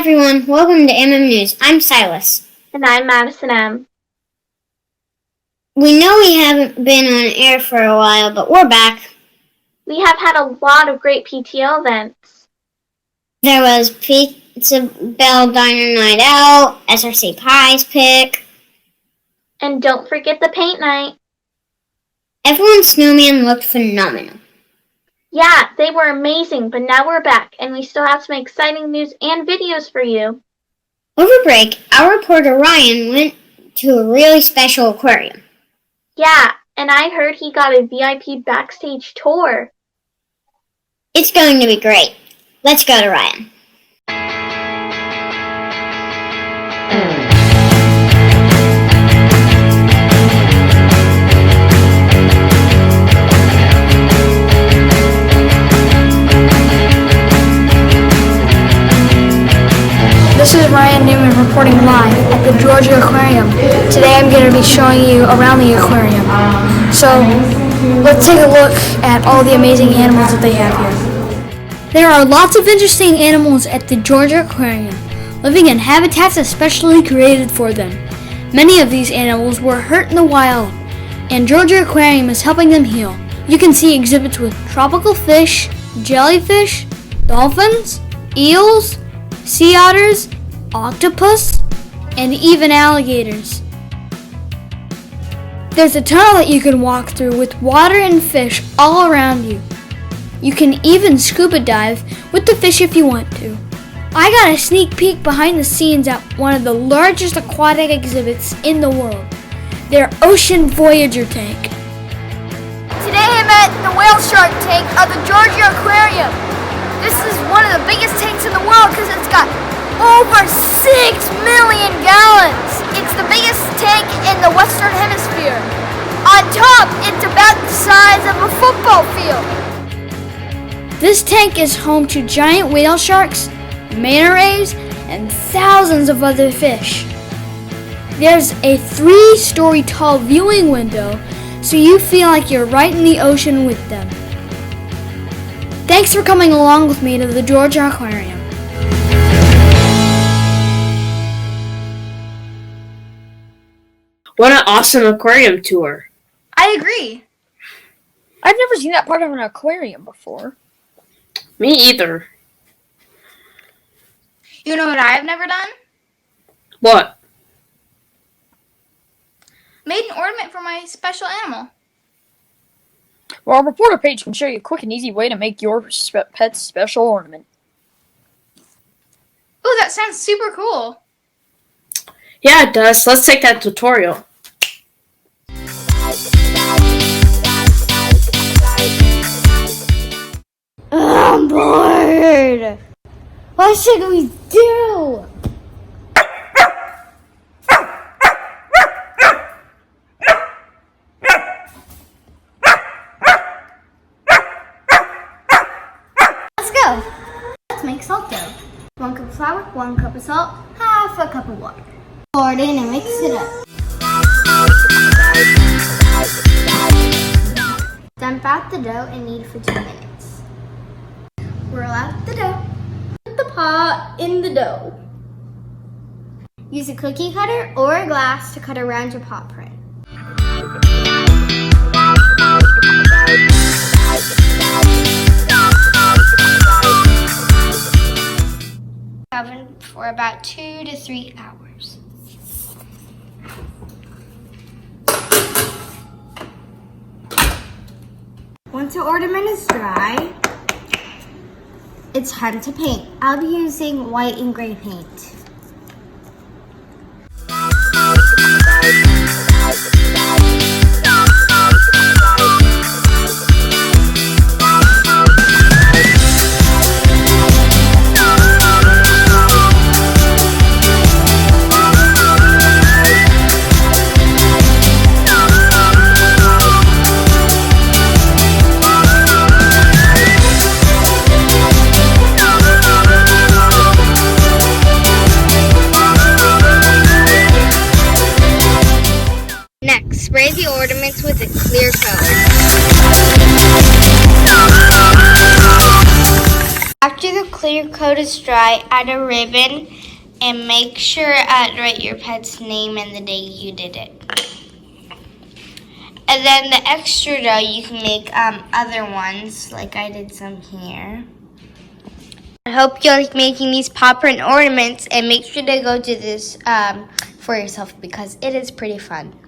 everyone, welcome to MMNews. I'm Silas. And I'm Madison M. We know we haven't been on air for a while, but we're back. We have had a lot of great PTO events. There was Pizza Bell Diner Night Out, SRC Pies Pick. And don't forget the paint night. Everyone's snowman looked phenomenal. Yeah, they were amazing, but now we're back, and we still have some exciting news and videos for you. Over break, our reporter Ryan went to a really special aquarium. Yeah, and I heard he got a VIP backstage tour. It's going to be great. Let's go to Ryan. This is Ryan Newman reporting live at the Georgia Aquarium. Today I'm going to be showing you around the aquarium. So let's take a look at all the amazing animals that they have here. There are lots of interesting animals at the Georgia Aquarium, living in habitats especially created for them. Many of these animals were hurt in the wild, and Georgia Aquarium is helping them heal. You can see exhibits with tropical fish, jellyfish, dolphins, eels, sea otters, octopus, and even alligators. There's a tunnel that you can walk through with water and fish all around you. You can even scuba dive with the fish if you want to. I got a sneak peek behind the scenes at one of the largest aquatic exhibits in the world, their Ocean Voyager tank. Today I'm at the whale shark tank of the Georgia Aquarium. This is one of the biggest tanks in the world because it's got over 6 million gallons. It's the biggest tank in the Western Hemisphere. On top, it's about the size of a football field. This tank is home to giant whale sharks, manta rays, and thousands of other fish. There's a 3-story tall viewing window, so you feel like you're right in the ocean with them. Thanks for coming along with me to the Georgia Aquarium. What an awesome aquarium tour. I agree. I've never seen that part of an aquarium before. Me either. You know what I've never done? What? Made an ornament for my special animal. Well, our reporter Paige can show you a quick and easy way to make your pet's special ornament. Ooh, that sounds super cool. Yeah, it does. Let's take that tutorial. I'm bored. What should we do? Let's go. Let's make salt dough. 1 cup of flour, 1 cup of salt, half a cup of water. Pour it in and mix it up. Dump out the dough and knead for 2 minutes. Roll out the dough. Put the pot in the dough. Use a cookie cutter or a glass to cut around your pot print. Oven for about 2 to 3 hours. Once the ornament is dry, it's time to paint. I'll be using white and gray paint. Spray the ornaments with a clear coat. After the clear coat is dry, add a ribbon and make sure to write your pet's name and the day you did it. And then the extra dough, you can make other ones, like I did some here. I hope you like making these pop print ornaments, and make sure to go do this for yourself because it is pretty fun.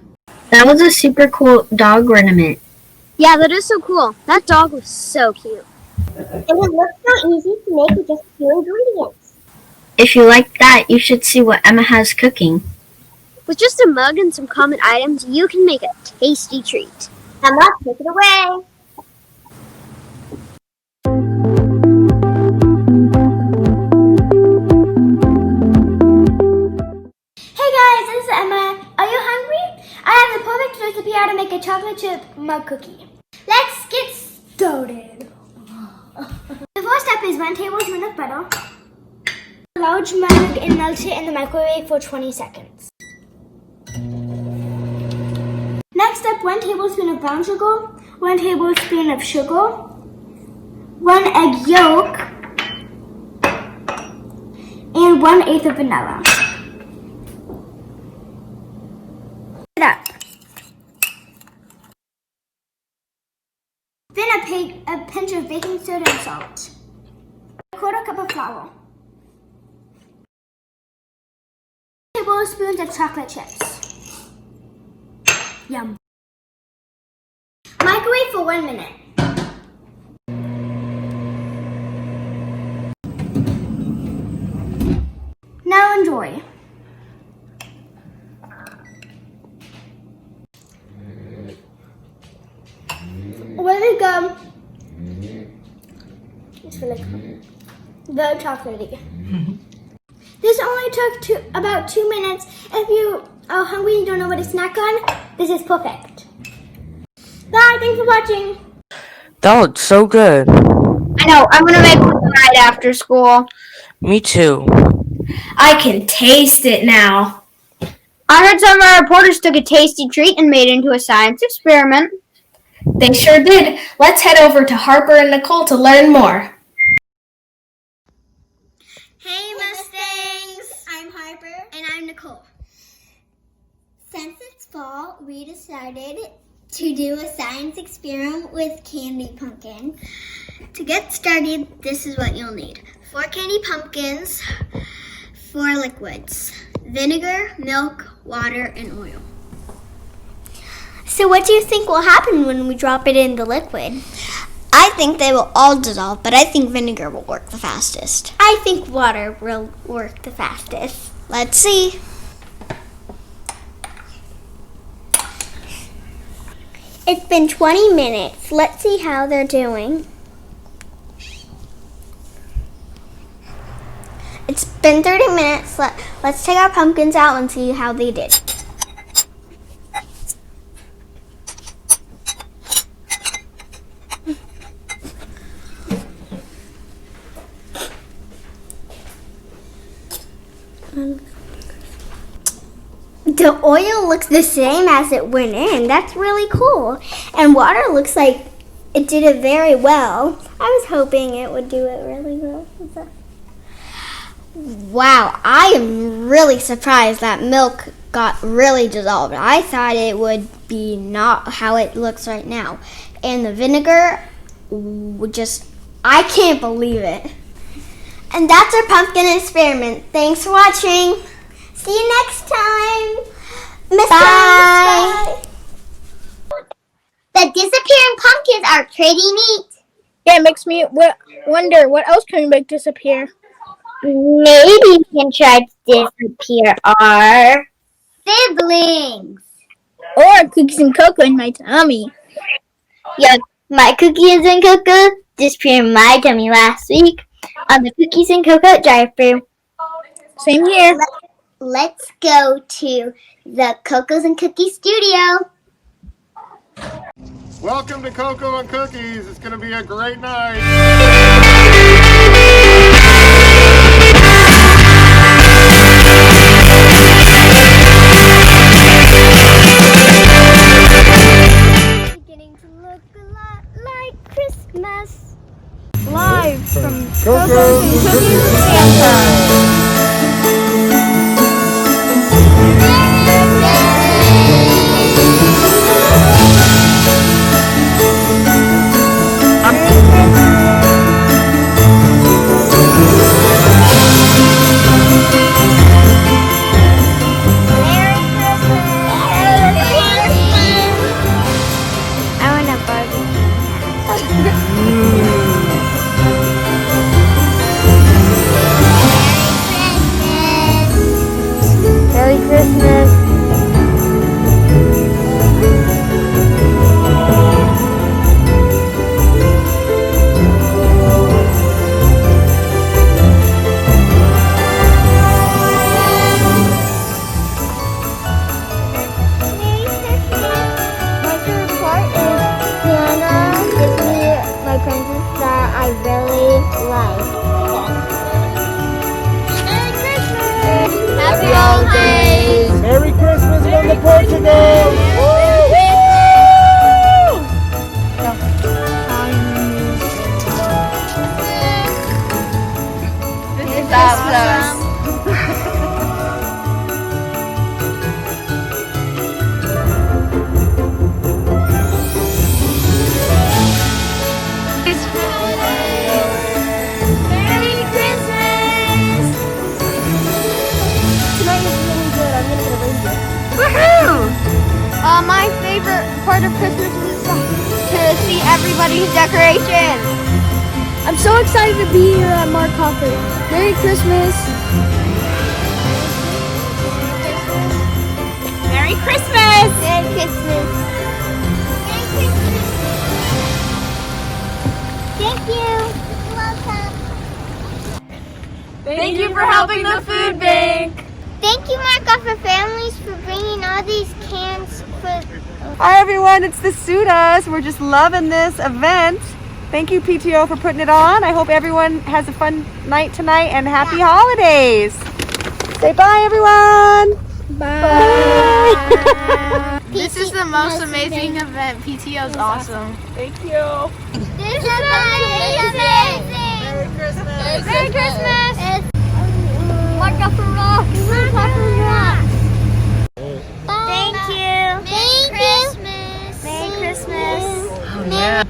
That was a super cool dog ornament. Yeah, that is so cool. That dog was so cute. And it looks so easy to make with just 2 ingredients. If you like that, you should see what Emma has cooking. With just a mug and some common items, you can make a tasty treat. Emma, take it away. Hey guys, this is Emma. Are you hungry? I have the perfect recipe how to make a chocolate chip mug cookie. Let's get started. The first step is 1 tablespoon of butter. A large mug and melt it in the microwave for 20 seconds. Next step, 1 tablespoon of brown sugar, 1 tablespoon of sugar, 1 egg yolk, and 1/8 of vanilla. It up. Then a pinch of baking soda and salt. A 1/4 cup of flour. Tablespoons of chocolate chips. Yum. Microwave for 1 minute. Now enjoy. Ready to go. It's really cool. Very chocolatey. This only took about 2 minutes. If you are hungry and don't know what to snack on, this is perfect. Bye, thanks for watching. That looks so good. I know, I'm gonna make one right after school. Me too. I can taste it now. I heard some of our reporters took a tasty treat and made it into a science experiment. They sure did. Let's head over to Harper and Nicole to learn more. Hey Mustangs! I'm Harper. And I'm Nicole. Since it's fall, we decided to do a science experiment with candy pumpkin. To get started, this is what you'll need. 4 candy pumpkins, 4 liquids, vinegar, milk, water, and oil. So what do you think will happen when we drop it in the liquid? I think they will all dissolve, but I think vinegar will work the fastest. I think water will work the fastest. Let's see. It's been 20 minutes. Let's see how they're doing. It's been 30 minutes. Let's take our pumpkins out and see how they did. The oil looks the same as it went in. That's really cool. And water looks like it did it very well. I was hoping it would do it really well. Wow, I am really surprised that milk got really dissolved. I thought it would be not how it looks right now. And the vinegar, I can't believe it. And that's our pumpkin experiment. Thanks for watching. See you next time. Bye. The disappearing pumpkins are pretty neat. Yeah, it makes me wonder what else can we make disappear. Maybe we can try to disappear our siblings. Or cookies and cocoa in my tummy. Yeah, my cookies and cocoa disappeared in my tummy last week on the cookies and cocoa drive-thru. Same here. Let's go to the Cocos and Cookies studio. Welcome to Cocoa and Cookies. It's going to be a great night. Beginning to look a lot like Christmas. Live from Cocoa Woohoo! My favorite part of Christmas is to see everybody's decorations. I'm so excited to be here at Mark Hopper. Merry Christmas. Merry Christmas! Merry Christmas. Thank you. You're welcome. Thank you for helping the food bank. Thank you, Mark Hopper Families, for bringing all these cans for... Hi everyone, it's the Sudas. We're just loving this event. Thank you PTO for putting it on. I hope everyone has a fun night tonight and happy holidays. Say bye everyone. Bye. This is the most amazing event. PTO is awesome. Thank you. This is amazing. Merry Christmas. Merry Christmas. Mark Hopper rocks. Mark Hopper rocks. Thank you. Merry Christmas. Merry Christmas. Oh, yeah.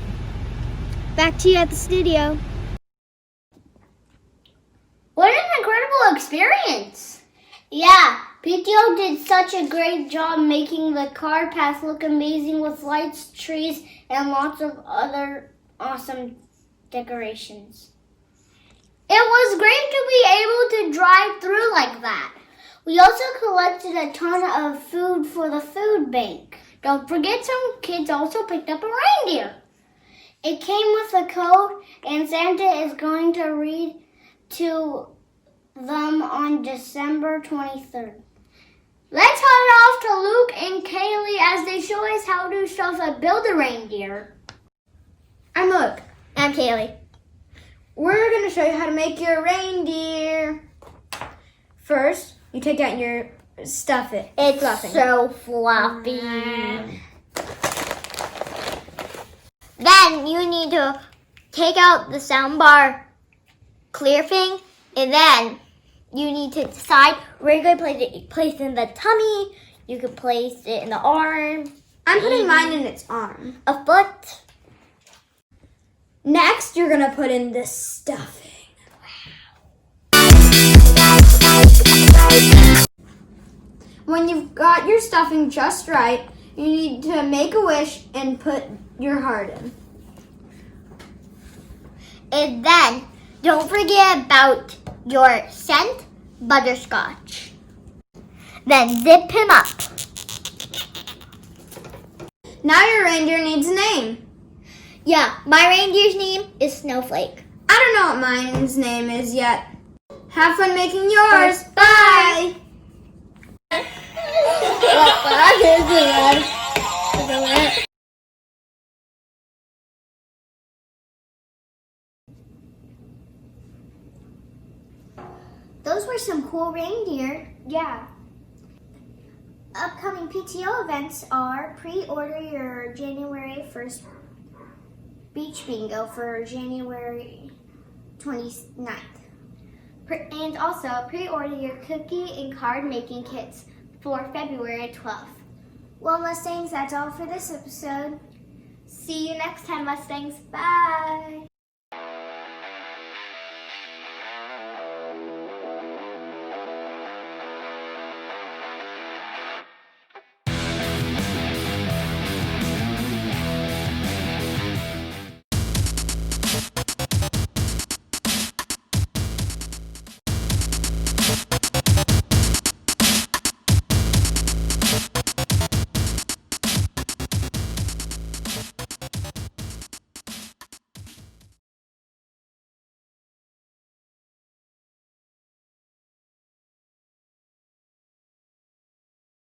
Back to you at the studio. What an incredible experience! Yeah, PTO did such a great job making the car path look amazing with lights, trees, and lots of other awesome decorations. It was great to be able to drive through like that. We also collected a ton of food for the food bank. Don't forget, some kids also picked up a reindeer. It came with a code, and Santa is going to read to them on December 23rd. Let's head off to Luke and Kaleigh as they show us how to stuff a Build-A-Reindeer. I'm Luke. I'm Kaleigh. We're going to show you how to make your reindeer. First, you take out your stuffing. It's so fluffy. Then you need to take out the soundbar clear thing, and then you need to decide where you're going to place it. You place it in the tummy, you can place it in the arm. I'm putting mine in its arm. A foot. Next, you're going to put in the stuffing. When you've got your stuffing just right, you need to make a wish and put your heart in. And then, don't forget about your scent, butterscotch. Then zip him up. Now your reindeer needs a name. Yeah, my reindeer's name is Snowflake. I don't know what mine's name is yet. Have fun making yours. Bye! Those were some cool reindeer. Yeah. Upcoming PTO events are pre-order your January 1st beach bingo for January 29th. And also pre-order your cookie and card making kits for February 12th. Well, Mustangs, that's all for this episode. See you next time, Mustangs. Bye.